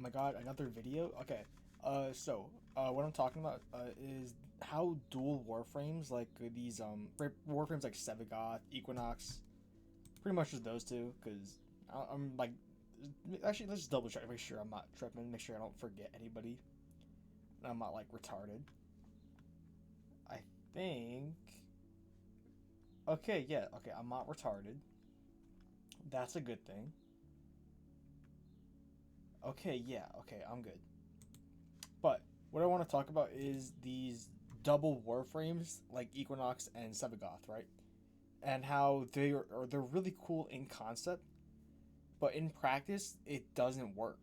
my god, another video? Okay. What I'm talking about is how dual warframes, like these warframes like Sevagoth, Equinox, pretty much just those two, because I'm like, actually, let's just double check, make sure I'm not tripping, make sure I don't forget anybody, and I'm not like retarded. I think. Okay, yeah, okay, I'm not retarded. That's a good thing. Okay, yeah, okay, I'm good. But what I want to talk about is these double warframes like Equinox and Sevagoth, right? And how they're really cool in concept, but in practice it doesn't work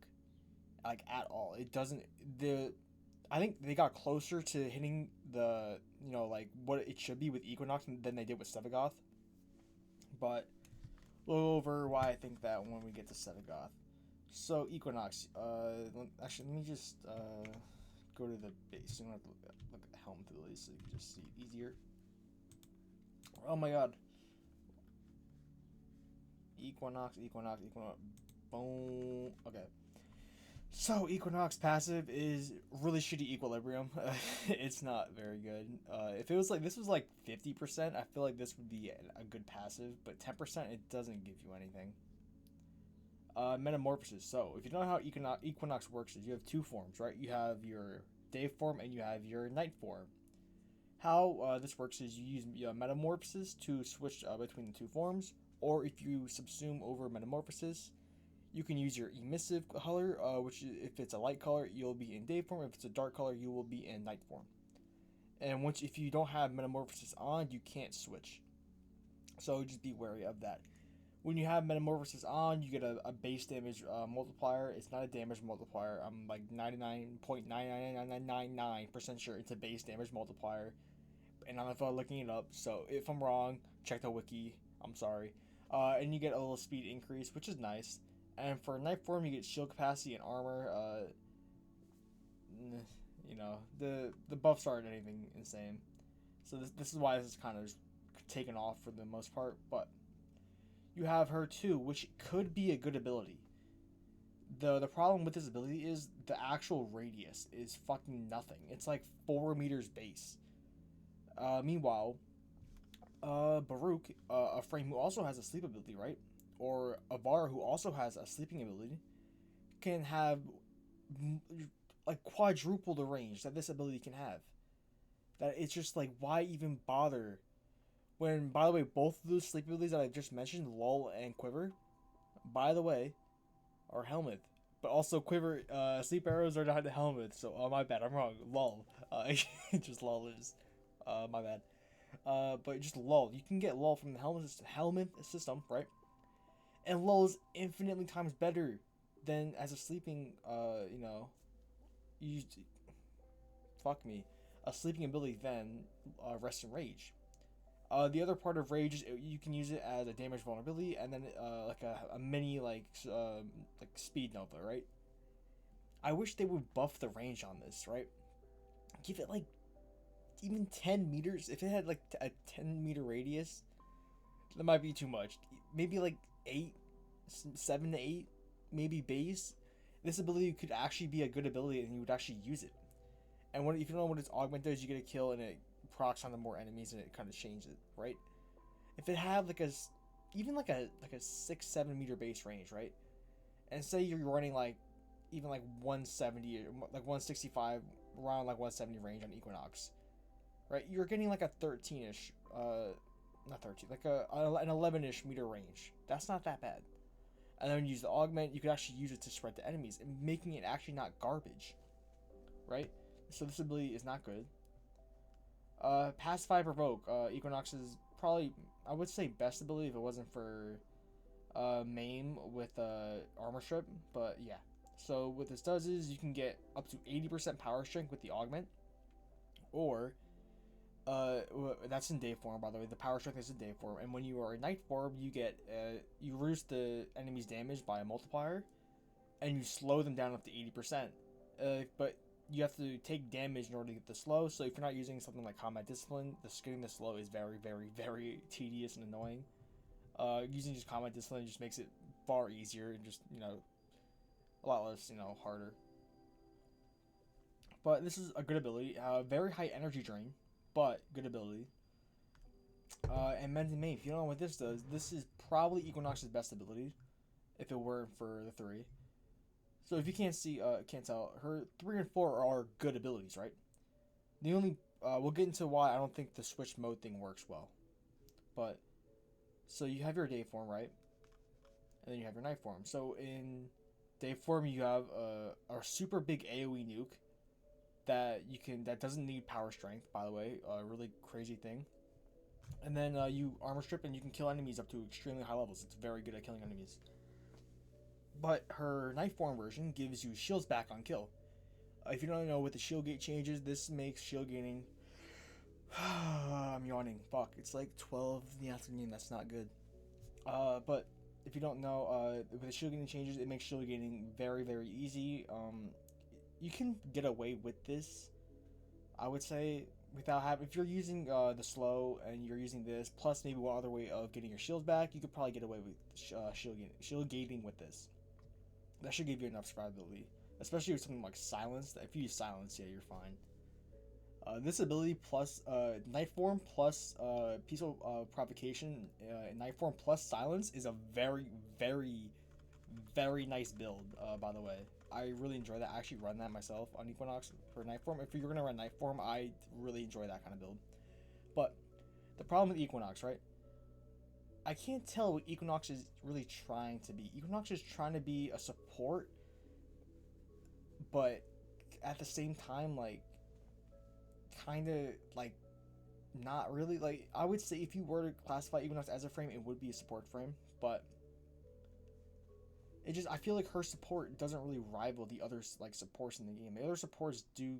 like at all. It doesn't the I think they got closer to hitting the like what it should be with Equinox than they did with Sevagoth. But we'll go over why I think that when we get to Sevagoth. So Equinox, actually let me just go to the base. You don't have to look at the helm through this so you can just see it easier. Oh my god. Equinox. Boom. Okay. So Equinox passive is really shitty equilibrium. It's not very good. If it was like this was like 50%, I feel like this would be a good passive, but 10% it doesn't give you anything. Metamorphosis. So if you know how Equinox works, is you have two forms, right? You have your day form and you have your night form. How this works is you use Metamorphosis to switch between the two forms, or if you subsume over Metamorphosis, you can use your emissive color, which if it's a light color, you'll be in day form. If it's a dark color, you will be in night form. And if you don't have Metamorphosis on, you can't switch. So just be wary of that. When you have Metamorphosis on, you get a base damage multiplier. It's not a damage multiplier. I'm like 99.99999% sure it's a base damage multiplier. And I'm not looking it up, so if I'm wrong, check the wiki. I'm sorry. And you get a little speed increase, which is nice. And for night form, you get shield capacity and armor. The buffs aren't anything insane. So this is why this is kind of taken off for the most part. But you have her too, which could be a good ability. The problem with this ability is the actual radius is fucking nothing. It's like 4 meters base. Meanwhile, Baruch, a frame who also has a sleep ability, right? Or Avar, who also has a sleeping ability, can have like quadruple the range that this ability can have. That it's just like, why even bother? When, by the way, both of those sleep abilities that I just mentioned, Lull and Quiver, by the way, are Helmet. But also Quiver, sleep arrows are not the Helmet. So, my bad, I'm wrong. Lull, just Lull is, my bad. But just Lull. You can get Lull from the helmet system, right? And Lull is infinitely times better than as a sleeping. You fuck me, a sleeping ability than Rest and Rage. The other part of Rage is you can use it as a damage vulnerability and then like a mini like speed nova, right? I wish they would buff the range on this, right? Give it like even 10 meters. If it had like a 10-meter radius, that might be too much. Maybe like 8, 7 to 8, maybe base. This ability could actually be a good ability and you would actually use it. And if you don't know what its augment does, you get a kill and it procs on the more enemies and it kind of changes it, right? If it had like even like a 6-7 meter base range, right? And say you're running like even like 170 or like 165, around like 170 range on Equinox, right? You're getting like a 13ish, not 13, like an 11ish meter range. That's not that bad. And then when you use the augment, you could actually use it to spread to enemies and making it actually not garbage, right? So this ability is not good. Pacify Provoke. Equinox is probably, I would say, best ability if it wasn't for Maim with Armor Strip. But yeah. So what this does is you can get up to 80% power strength with the augment. Or, that's in day form, by the way. The power strength is in day form. And when you are in night form, you get, you reduce the enemy's damage by a multiplier. And you slow them down up to 80%. But you have to take damage in order to get the slow. So if you're not using something like Combat Discipline, getting the slow is very, very, very tedious and annoying. Using just Combat Discipline just makes it far easier and just a lot less, harder. But this is a good ability. Very high energy drain, but good ability. And Mend and Maim, if you don't know what this does, this is probably Equinox's best ability, if it weren't for the three. So if you can't tell, her 3 and 4 are good abilities, right? The only we'll get into why I don't think the switch mode thing works well. But so you have your day form, right? And then you have your night form. So in day form, you have a super big AOE nuke that doesn't need power strength. By the way, a really crazy thing. And then you armor strip and you can kill enemies up to extremely high levels. It's very good at killing enemies. But her night form version gives you shields back on kill. If you don't know what the shield gate changes, this makes shield gaining. I'm yawning. Fuck, it's like 12 in the afternoon. That's not good. But if you don't know, with the shield gaining changes, it makes shield gaining very, very easy. You can get away with this, I would say, without having. If you're using the slow and you're using this, plus maybe one other way of getting your shields back, you could probably get away with shield gating with this. That should give you enough survivability, especially with something like silence. If you use silence, yeah, you're fine. This ability plus night form plus peaceful provocation, night form plus silence is a very, very, very nice build. By the way, I really enjoy that. I actually run that myself on Equinox for night form. If you're gonna run night form, I really enjoy that kind of build. But the problem with Equinox, right? I can't tell what Equinox is really trying to be. Equinox is trying to be a support, but at the same time, like, kind of like not really. Like, I would say if you were to classify Equinox as a frame, it would be a support frame, but I feel like her support doesn't really rival the other like supports in the game. The other supports do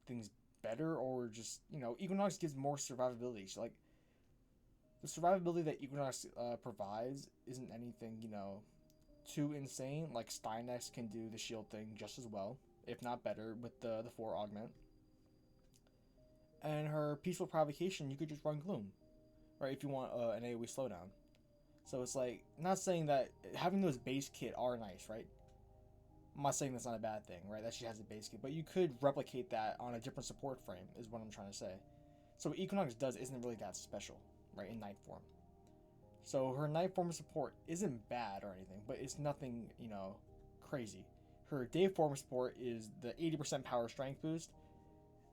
things better, or just Equinox gives more survivability. So, like, the survivability that Equinox provides isn't anything too insane. Like, Stynex can do the shield thing just as well, if not better, with the 4 augment. And her peaceful provocation, you could just run Gloom, right? If you want an AoE slowdown. So it's like, not saying that having those base kit are nice, right? I'm not saying that's not a bad thing, right? That she has a base kit, but you could replicate that on a different support frame, is what I'm trying to say. So what Equinox does isn't really that special, right? In night form. So her night form support isn't bad or anything, but it's nothing, crazy. Her day form support is the 80% power strength boost.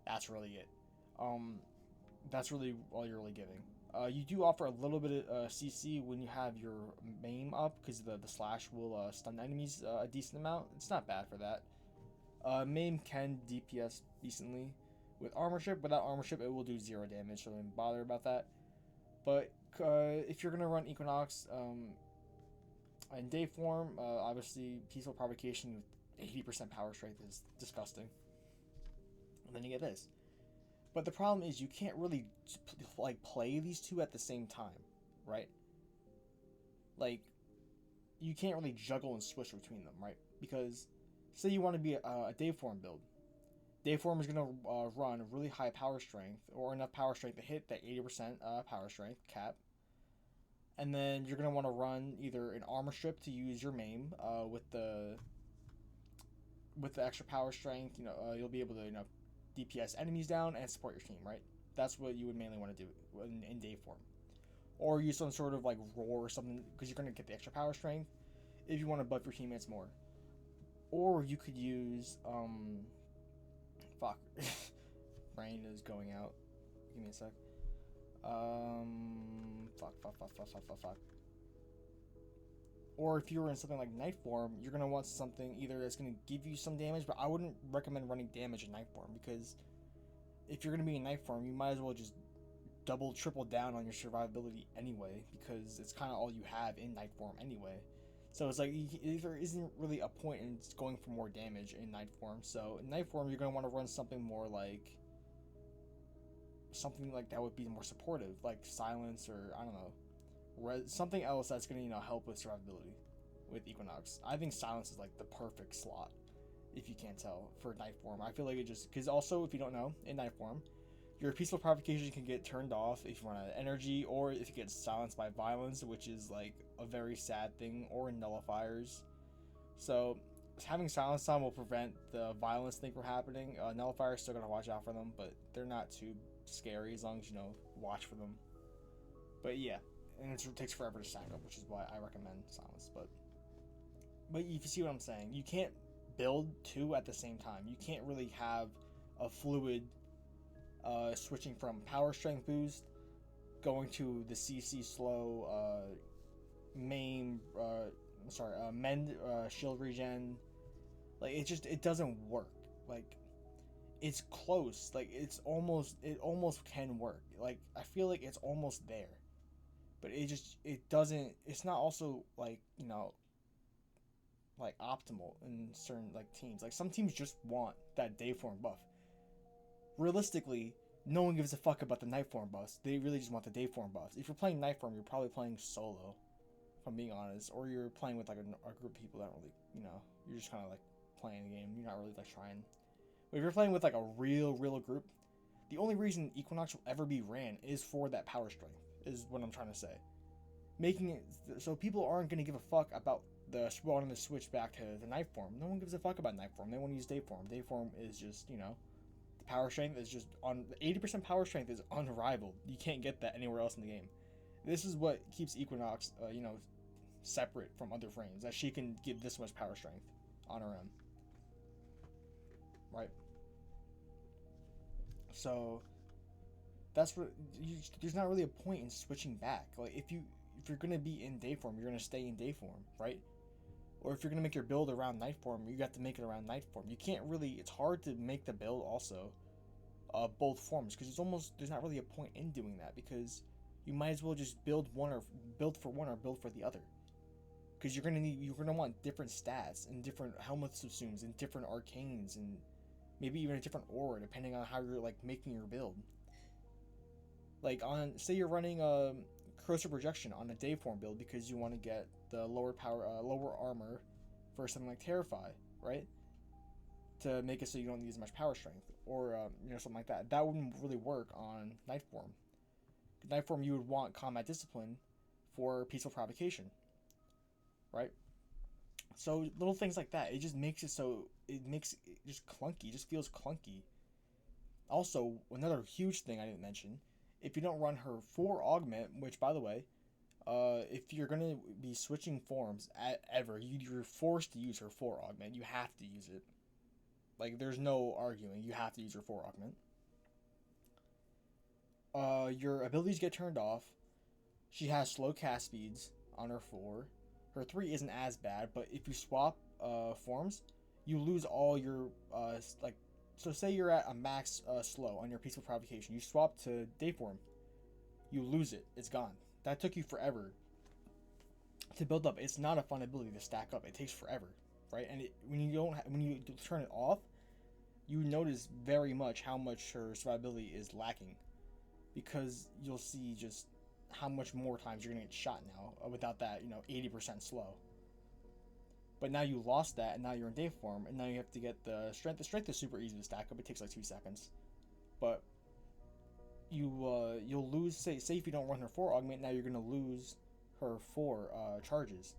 That's really it. That's really all you're really giving. You do offer a little bit of CC when you have your maim up, because the slash will stun enemies a decent amount. It's not bad for that. Maim can DPS decently with armor ship. Without armor ship, it will do 0 damage, so don't bother about that. But if you're gonna run Equinox in day form, obviously peaceful provocation with 80% power strength is disgusting. And then you get this. But the problem is you can't really like play these two at the same time, right? Like, you can't really juggle and switch between them, right? Because say you want to be a day form build. Day form is going to run really high power strength, or enough power strength to hit that 80% power strength cap. And then you're going to want to run either an armor strip to use your maim with the extra power strength. You'll be able to DPS enemies down and support your team, right? That's what you would mainly want to do in day form. Or use some sort of like roar or something, because you're going to get the extra power strength if you want to buff your teammates more. Or you could use fuck. Brain is going out. Give me a sec. Fuck. Or if you were in something like night form, you're going to want something either that's going to give you some damage, but I wouldn't recommend running damage in night form, because if you're going to be in night form, you might as well just triple down on your survivability anyway, because it's kind of all you have in night form anyway. So it's like, there isn't really a point in going for more damage in night form. So in night form, you're going to want to run something more like, something like that would be more supportive, like silence, or I don't know, something else that's going to help with survivability with Equinox. I think silence is like the perfect slot, if you can't tell, for night form. I feel like it just, because also, if you don't know, in night form, your peaceful provocation can get turned off if you run out of energy, or if you get silenced by violence, which is like a very sad thing, or in nullifiers. So having silence on will prevent the violence thing from happening. Nullifier still gotta watch out for them, but they're not too scary as long as you know watch for them. But yeah, and it takes forever to stack up, which is why I recommend silence. But if you see what I'm saying, you can't build two at the same time. You can't really have a fluid switching from power strength boost going to the CC slow main mend shield regen. Like it doesn't work. Like it's close. Like it almost can work. Like I feel like it's almost there. But it doesn't, it's not also like, like optimal in certain like teams. Like some teams just want that day form buff. Realistically, no one gives a fuck about the night form buffs. They really just want the day form buffs. If you're playing night form, you're probably playing solo, if I'm being honest, or you're playing with like a group of people that don't really, you're just kind of like playing the game. You're not really like trying. But if you're playing with like a real group, the only reason Equinox will ever be ran is for that power strength, is what I'm trying to say. Making it so people aren't going to give a fuck about wanting to switch back to the night form. No one gives a fuck about night form. They want to use day form. Day form is just, the power strength is just on 80% power strength is unrivaled. You can't get that anywhere else in the game. This is what keeps Equinox, separate from other frames, that she can give this much power strength on her own. Right? So that's what there's not really a point in switching back. Like if you're gonna be in day form, you're gonna stay in day form, right? Or if you're gonna make your build around night form, you got to make it around night form. You can't really. It's hard to make the build also, both forms, because there's not really a point in doing that, because you might as well just build for one or build for the other, because you're gonna want different stats and different helmet subsumes and different arcanes and maybe even a different aura depending on how you're like making your build. Like say you're running corrosive projection on a day form build because you want to get the lower armor for something like Terrify, right? To make it so you don't need as much power strength, or something like that. That wouldn't really work on night form. Night form, you would want combat discipline for peaceful provocation, right? So little things like that, it just makes it so it just clunky. It just feels clunky. Also, another huge thing I didn't mention, if you don't run her 4 augment, which by the way, if you're gonna be switching forms ever, you're forced to use her 4 augment. You have to use it. Like there's no arguing. You have to use her 4 augment. Your abilities get turned off. She has slow cast speeds on her 4. Her 3 isn't as bad, but if you swap forms, you lose all your So say you're at a max slow on your peaceful provocation. You swap to day form. You lose it. It's gone. That took you forever to build up. It's not a fun ability to stack up. It takes forever, right? And when you turn it off, you notice very much how much her survivability is lacking, because you'll see just how much more times you're gonna get shot now without that 80% slow. But now you lost that, and now you're in day form, and now you have to get the strength. The strength is super easy to stack up. It takes like 2 seconds. But you'll lose, say if you don't run her 4 augment, now you're going to lose her 4 charges.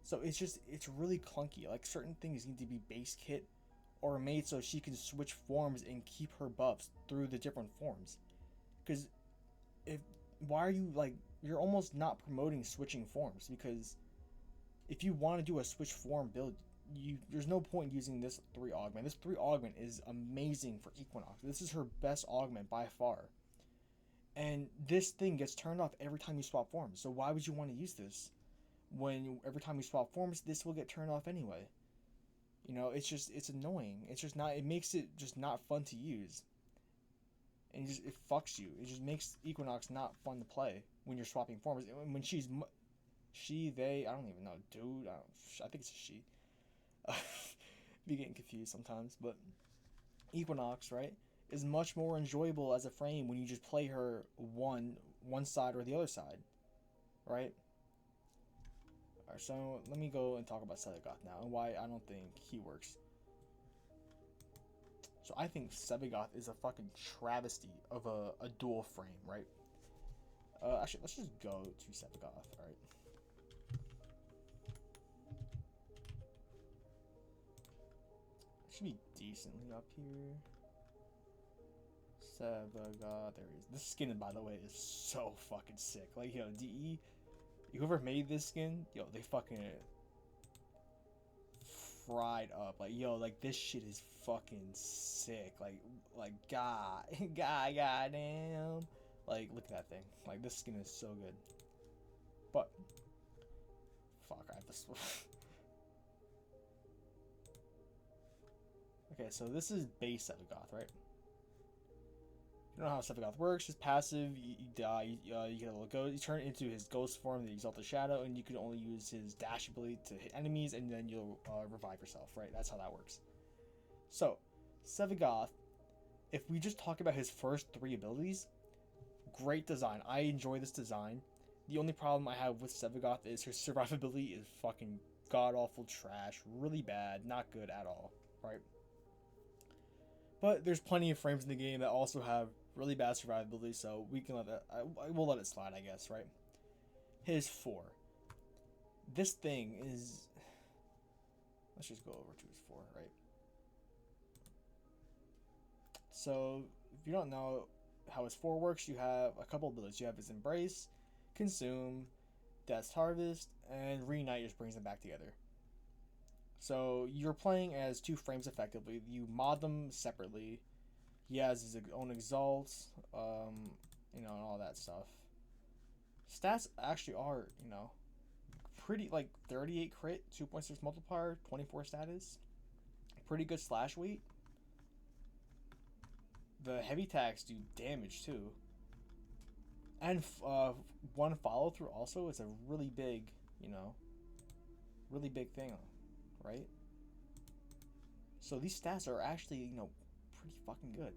So it's really clunky. Like certain things need to be base kit or made so she can switch forms and keep her buffs through the different forms. Because why are you you're almost not promoting switching forms, because if you want to do a switch form build, there's no point using this 3 augment. This 3 augment is amazing for Equinox. This is her best augment by far. And this thing gets turned off every time you swap forms. So why would you want to use this when every time you swap forms, this will get turned off anyway? It's annoying. It makes it just not fun to use. And it fucks you. It just makes Equinox not fun to play when you're swapping forms. When they, I don't even know, dude, I think it's a she. Be getting confused sometimes, but Equinox, right, is much more enjoyable as a frame when you just play her one side or the other side, right? Alright, so let me go and talk about Sebagoth now, and why I don't think he works. So I think Sebagoth is a fucking travesty of a dual frame, right? Actually, let's just go to Sebagoth, alright? Should be decently up here. Sevagoth, there he is. This skin, by the way, is so fucking sick. Like, yo, DE, whoever made this skin, yo, they fucking fried up. Like, yo, like, this shit is fucking sick. Like, goddamn. Like, look at that thing. Like, this skin is so good. But, fuck, I have this. Okay, so this is base Sevagoth, right? You don't know how Sevagoth works. His passive, you die, you get a little ghost. You turn into his ghost form, the Exalted Shadow, and you can only use his dash ability to hit enemies, and then you'll revive yourself, right? That's how that works. So, Sevagoth, if we just talk about his first 3 abilities, great design. I enjoy this design. The only problem I have with Sevagoth is his survivability is fucking god-awful trash. Really bad. Not good at all, right? But there's plenty of frames in the game that also have really bad survivability, so we can let that. I will let it slide, I guess, right? His 4. This thing is. Let's just go over to his 4, right? So if you don't know how his 4 works, you have a couple abilities. You have his Embrace, Consume, Death's Harvest, and Reunite just brings them back together. So you're playing as 2 frames effectively. You mod them separately. He has his own exalts, and all that stuff. Stats actually are, pretty, like 38 crit, 2.6 multiplier, 24 status. Pretty good slash weight. The heavy attacks do damage too. And 1 follow through also is a really big, really big thing, right? So these stats are actually, pretty fucking good.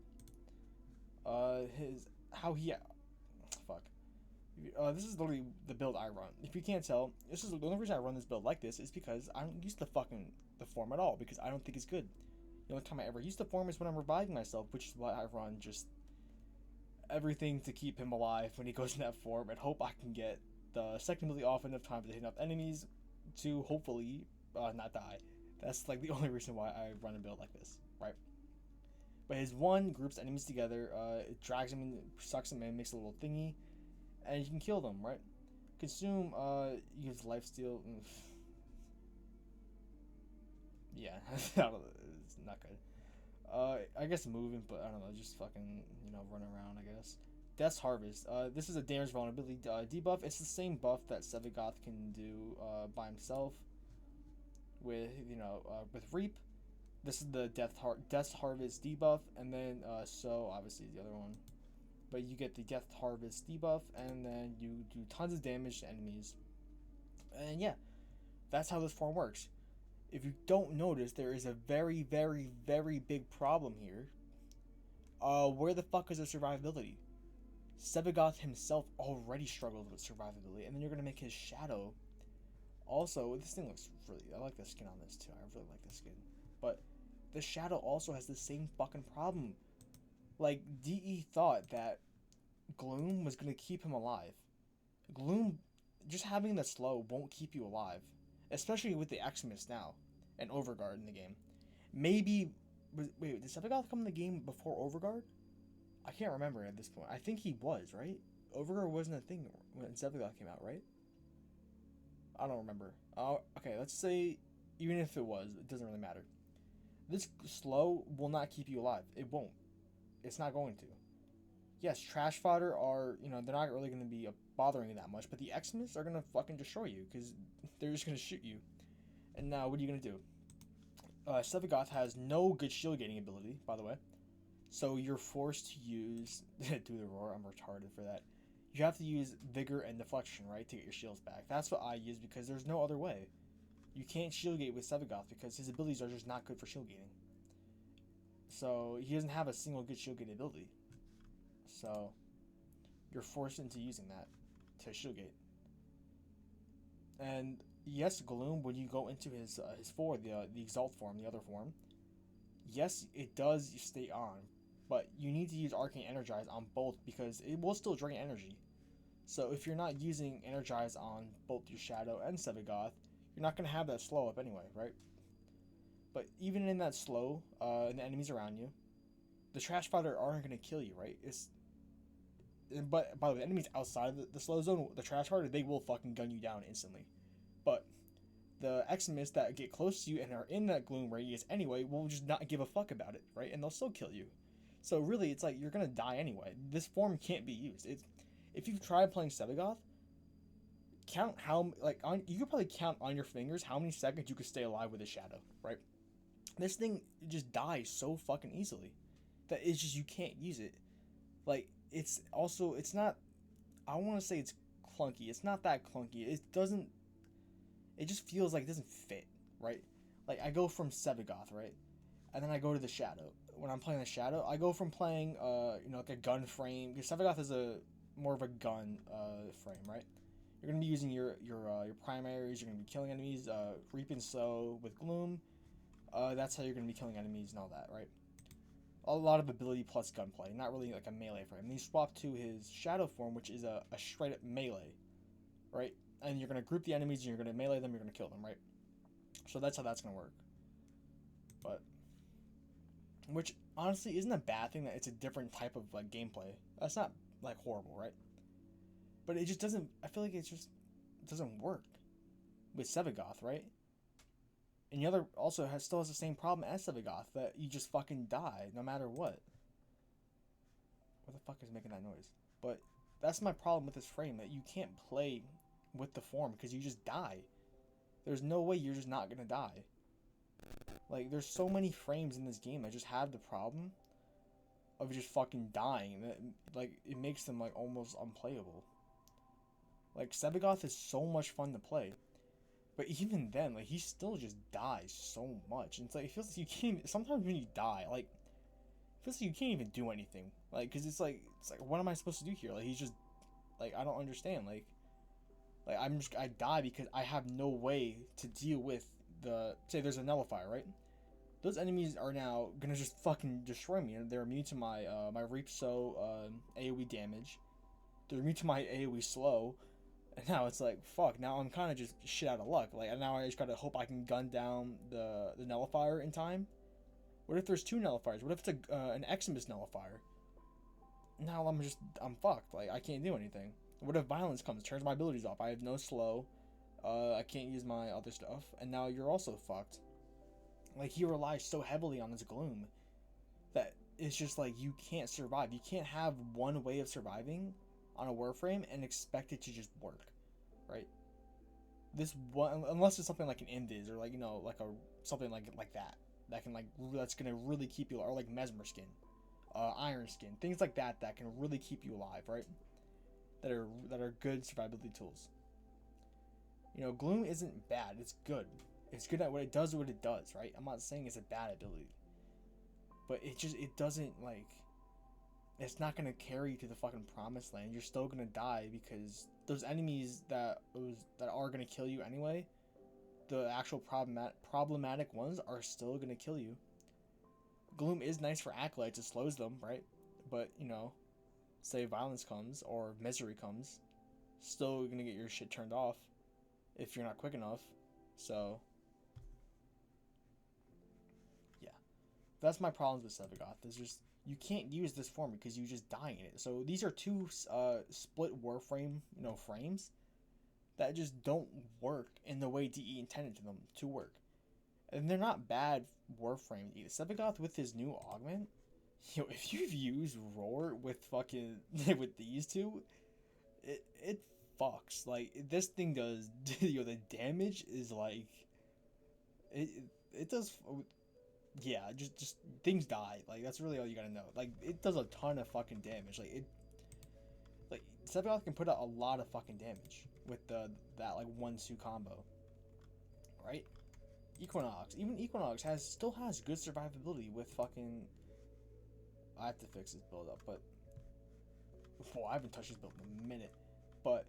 This is literally the build I run. If you can't tell, this is the only reason I run this build like this is because I don't use the form at all because I don't think it's good. The only time I ever use the form is when I'm reviving myself, which is why I run just everything to keep him alive when he goes in that form and hope I can get the second ability off enough time to hit enough enemies to hopefully not die. That's like the only reason why I run a build like this, right? But his 1 groups enemies together, it drags them in, sucks them in, makes a little thingy, and you can kill them, right? Consume, use lifesteal. Yeah, it's not good. I guess moving, but I don't know, just fucking, run around, I guess. Death's Harvest. This is a damage vulnerability debuff. It's the same buff that Sevagoth can do by himself with, with Reap. This is the Death's Harvest debuff, and then so obviously the other one. But you get the Death Harvest debuff, and then you do tons of damage to enemies. And yeah, that's how this form works. If you don't notice, there is a very, very, very big problem here. Where the fuck is the survivability? Sevagoth himself already struggles with survivability, and then you're gonna make his shadow. Also, this thing looks really. I like the skin on this too. I really like the skin, but the shadow also has the same fucking problem. Like, DE thought that Gloom was gonna keep him alive. Gloom, just having the slow won't keep you alive, especially with the Xmas now and Overguard in the game. Maybe wait, did Sevagoth come in the game before Overguard? I can't remember at this point. I think he was, right? Overguard wasn't a thing when Sevagoth came out, right? I don't remember. Okay, let's say even if it was, it doesn't really matter. This slow will not keep you alive. It won't. It's not going to. Yes, trash fodder are, they're not really going to be bothering you that much, but the Xmas are going to fucking destroy you because they're just going to shoot you. And now, what are you going to do? Sevagoth has no good shield gaining ability, by the way. So you're forced to use do the roar. I'm retarded for that. You have to use vigor and deflection, right, to get your shields back. That's what I use because there's no other way. You can't shield gate with Sevagoth because his abilities are just not good for shield gating. So he doesn't have a single good shield gate ability. So you're forced into using that to shield gate. And yes, Gloom, when you go into his 4, the Exalt form, the other form, yes, it does stay on, but you need to use Arcane Energize on both because it will still drain energy. So if you're not using Energize on both your Shadow and Sevagoth, you're not going to have that slow up anyway, right? But even in that slow, and the enemies around you, the trash fighter aren't gonna kill you, right? But by the way, enemies outside of the slow zone, the trash fighter, they will fucking gun you down instantly. But the Xmas that get close to you and are in that gloom radius anyway will just not give a fuck about it, right? And they'll still kill you. So really, it's like you're gonna die anyway. This form can't be used. It's if you've tried playing Sevagoth, count how like on you could probably count on your fingers how many seconds you could stay alive with a shadow, right? This thing just dies so fucking easily that it's just you can't use it. Like it's not. I want to say it's clunky. It's not that clunky. It doesn't. It just feels like it doesn't fit, right? Like I go from Sevagoth, right, and then I go to the Shadow. When I'm playing the Shadow, I go from playing like a gun frame, because Sevagoth is a more of a gun frame, right? You're gonna be using your primaries. You're gonna be killing enemies, reaping slow with gloom. That's how you're gonna be killing enemies and all that, right? A lot of ability plus gunplay, not really like a melee frame. And you swap to his shadow form, which is a straight up melee, right? And you're gonna group the enemies, and you're gonna melee them. You're gonna kill them, right? So that's how that's gonna work. But which honestly isn't a bad thing that it's a different type of like gameplay. That's not like horrible, right? But it just doesn't. I feel like it just doesn't work with Sevagoth, right? And the other also still has the same problem as Sevagoth, that you just fucking die no matter what. What the fuck is making that noise? But that's my problem with this frame, that you can't play with the form because you just die. There's no way you're just not gonna die. Like there's so many frames in this game that just have the problem of just fucking dying. That like it makes them like almost unplayable. Like Sevagoth is so much fun to play. But even then, like he still just dies so much. And it's like it feels like you can't. Sometimes when you die, like it feels like you can't even do anything. Like, cause it's like what am I supposed to do here? Like he's just like I don't understand. Like I die because I have no way to deal with the say there's a nullifier, right? Those enemies are now gonna just fucking destroy me, and they're immune to my my reap so AOE damage. They're immune to my AOE slow. And now it's like, fuck, now I'm kind of just shit out of luck. Like, now I just gotta hope I can gun down the nullifier in time. What if there's two nullifiers? What if it's an Xmas nullifier? Now I'm fucked. Like, I can't do anything. What if violence comes, turns my abilities off? I have no slow. I can't use my other stuff. And now you're also fucked. Like, he relies so heavily on his gloom that it's just like, you can't survive. You can't have one way of surviving on a Warframe and expect it to just work, right? This one, unless it's something like an Invis or like like a something like that can like that's gonna really keep you, or like Mesmer skin, Iron skin, things like that can really keep you alive, right? That are good survivability tools. Gloom isn't bad. It's good. It's good at what it does, right? I'm not saying it's a bad ability, but it doesn't like. It's not gonna carry you to the fucking promised land. You're still gonna die because those enemies that are gonna kill you anyway, the actual problematic ones are still gonna kill you. Gloom is nice for acolytes, it slows them, right? But say violence comes or misery comes, still gonna get your shit turned off if you're not quick enough. So yeah, that's my problems with Sevagoth. There's just you can't use this form because you just die in it. So these are two split Warframe frames that just don't work in the way DE intended them to work. And they're not bad Warframes either. Sevagoth with his new augment, if you've used Roar with fucking with these two, it fucks. Like this thing does the damage is like it does. Yeah, just things die. Like that's really all you gotta know. Like it does a ton of fucking damage. Like Sephiroth can put out a lot of fucking damage with that like 1-2 combo, right? Equinox, even Equinox still has good survivability with fucking. I have to fix this build up, but I haven't touched this build in a minute. But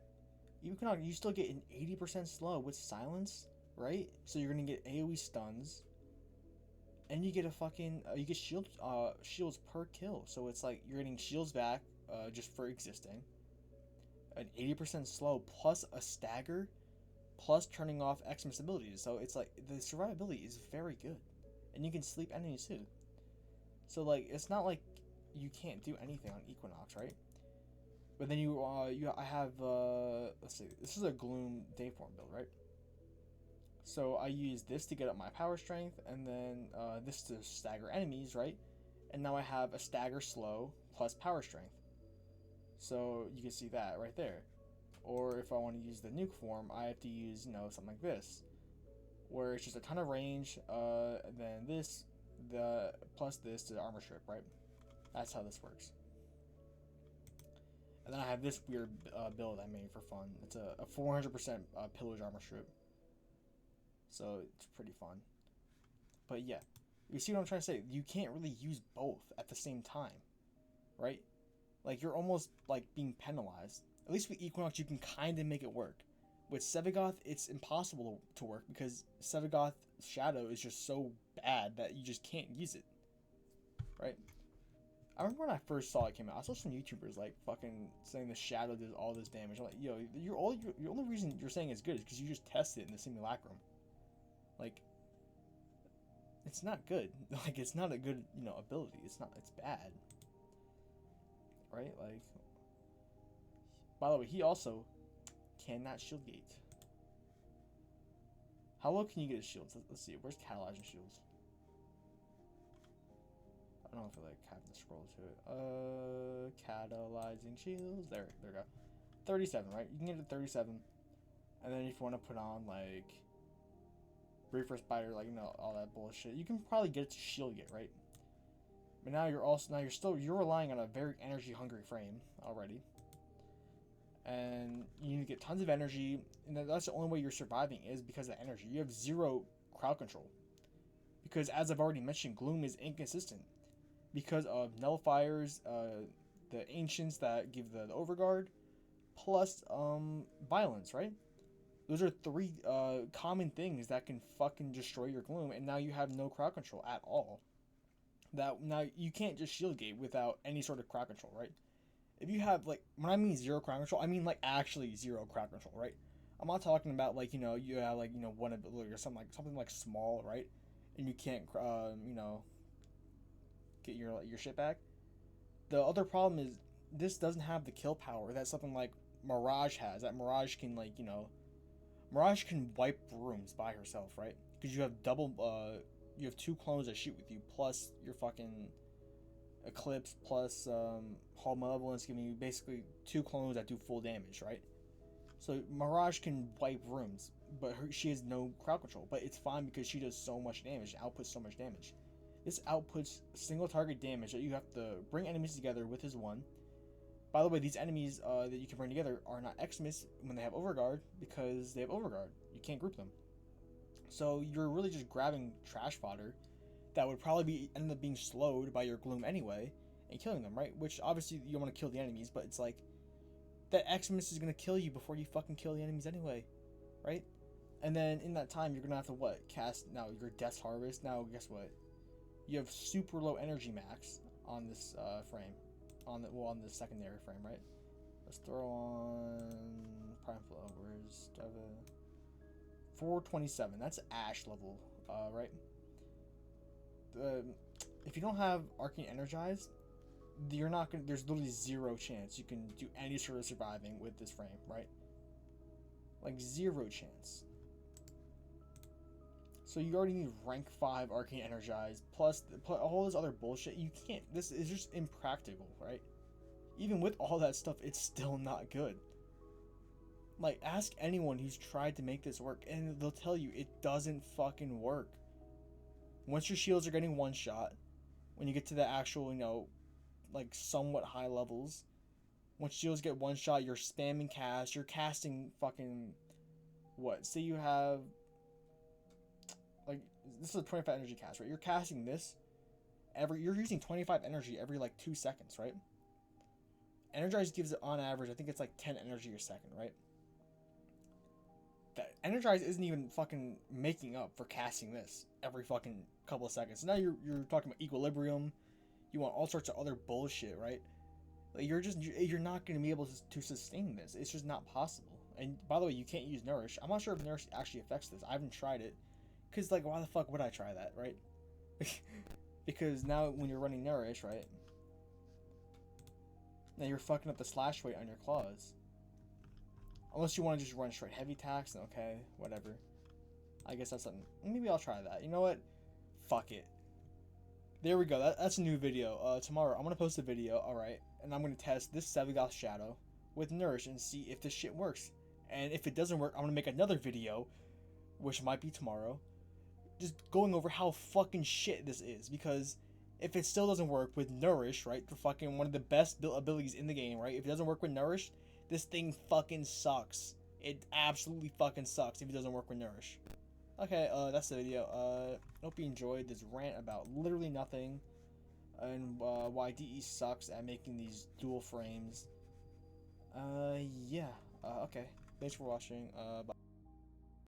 Equinox, you still get an 80% slow with silence, right? So you're gonna get AOE stuns. And you get a fucking you get shields per kill, so it's like you're getting shields back just for existing, an 80% slow plus a stagger, plus turning off Xmas abilities. So it's like the survivability is very good. and you can sleep enemies too. So like it's not like you can't do anything on Equinox, right? But then I have let's see, this is a Gloom Dayform build, right? So I use this to get up my power strength, and then this to stagger enemies, right? And now I have a stagger slow plus power strength. So you can see that right there. Or if I want to use the nuke form, I have to use, something like this, where it's just a ton of range, then this, the plus this to the armor strip, right? That's how this works. And then I have this weird build I made for fun. It's a 400% pillage armor strip. So it's pretty fun. But yeah, you see what I'm trying to say? You can't really use both at the same time, right? Like you're almost like being penalized. At least with Equinox, you can kind of make it work. With Sevagoth, it's impossible to work because Sevagoth's shadow is just so bad that you just can't use it, right? I remember when I first saw it came out, I saw some YouTubers like fucking saying the shadow does all this damage. I'm like, yo, your only reason you're saying it's good is because you just tested it in the simulacrum. Like, it's not good. Like, it's not a good ability. It's not. It's bad, right? Like, by the way, he also cannot shield gate. How low can you get his shields? Let's see. Where's catalyzing shields? I don't know if I like having to scroll to it. Catalyzing shields. There we go. 37, right? You can get it to 37. And then if you want to put on like Reaper Spider, like all that bullshit, you can probably get it to shield gate, right? But now you're relying on a very energy hungry frame already. And you need to get tons of energy, and that's the only way you're surviving is because of energy. You have zero crowd control. Because as I've already mentioned, Gloom is inconsistent. Because of nullifiers, the ancients that give the overguard, plus violence, right? Those are three common things that can fucking destroy your Gloom, and now you have no crowd control at all. That now you can't just shield gate without any sort of crowd control, right? If you have like when I mean zero crowd control, I mean like actually zero crowd control, right? I'm not talking about like you have like one ability or something like small, right? And you can't get your shit back. The other problem is this doesn't have the kill power that something like Mirage has. That Mirage can Mirage can wipe rooms by herself, right? Because you have you have two clones that shoot with you, plus your fucking Eclipse, plus Hall Malevolence, giving you basically two clones that do full damage, right? So Mirage can wipe rooms, but she has no crowd control. But it's fine because she does so much damage, outputs so much damage. This outputs single target damage that you have to bring enemies together with his one. By the way, these enemies that you can bring together are not Xmas when they have Overguard because they have Overguard. You can't group them. So you're really just grabbing trash fodder that would probably end up being slowed by your Gloom anyway and killing them, right? Which obviously you want to kill the enemies, but it's like that Xmas is going to kill you before you fucking kill the enemies anyway, right? And then in that time, you're going to have to cast now your Death's Harvest. Now, guess what? You have super low energy max on this frame. On the secondary frame, right? Let's throw on Prime Flow. Where's Java? 427. That's Ash level, right? If you don't have Arcane Energized, you're not gonna. There's literally zero chance you can do any sort of surviving with this frame, right? Like zero chance. So you already need rank 5 Arcane Energized, plus all this other bullshit. You can't, this is just impractical, right? Even with all that stuff, it's still not good. Like, ask anyone who's tried to make this work, and they'll tell you it doesn't fucking work. Once your shields are getting one shot, when you get to the actual, like somewhat high levels, once shields get one shot, you're spamming cast, you're casting fucking, say you have, like, this is a 25 energy cast, right? You're casting this you're using 25 energy every like 2 seconds, right? Energize gives it on average, I think it's like 10 energy a second, right? That Energize isn't even fucking making up for casting this every fucking couple of seconds. Now you're talking about equilibrium. You want all sorts of other bullshit, right? Like you're not going to be able to sustain this. It's just not possible. And by the way, you can't use Nourish. I'm not sure if Nourish actually affects this. I haven't tried it. Because, like, why the fuck would I try that, right? Because now when you're running Nourish, right? Now you're fucking up the slash rate on your claws. Unless you want to just run straight heavy attacks, then okay, whatever. I guess that's something. Maybe I'll try that. You know what? Fuck it. There we go. That's a new video. Tomorrow I'm gonna post a video, alright, and I'm gonna test this Sevagoth Shadow with Nourish and see if this shit works. And if it doesn't work, I'm gonna make another video, which might be tomorrow, just going over how fucking shit this is. Because if it still doesn't work with Nourish, right, the fucking one of the best built abilities in the game, right, if it doesn't work with Nourish, this thing fucking sucks. It absolutely fucking sucks if it doesn't work with Nourish. Okay, that's the video. Hope you enjoyed this rant about literally nothing, and why DE sucks at making these dual frames. Yeah. Okay. Thanks for watching. Bye.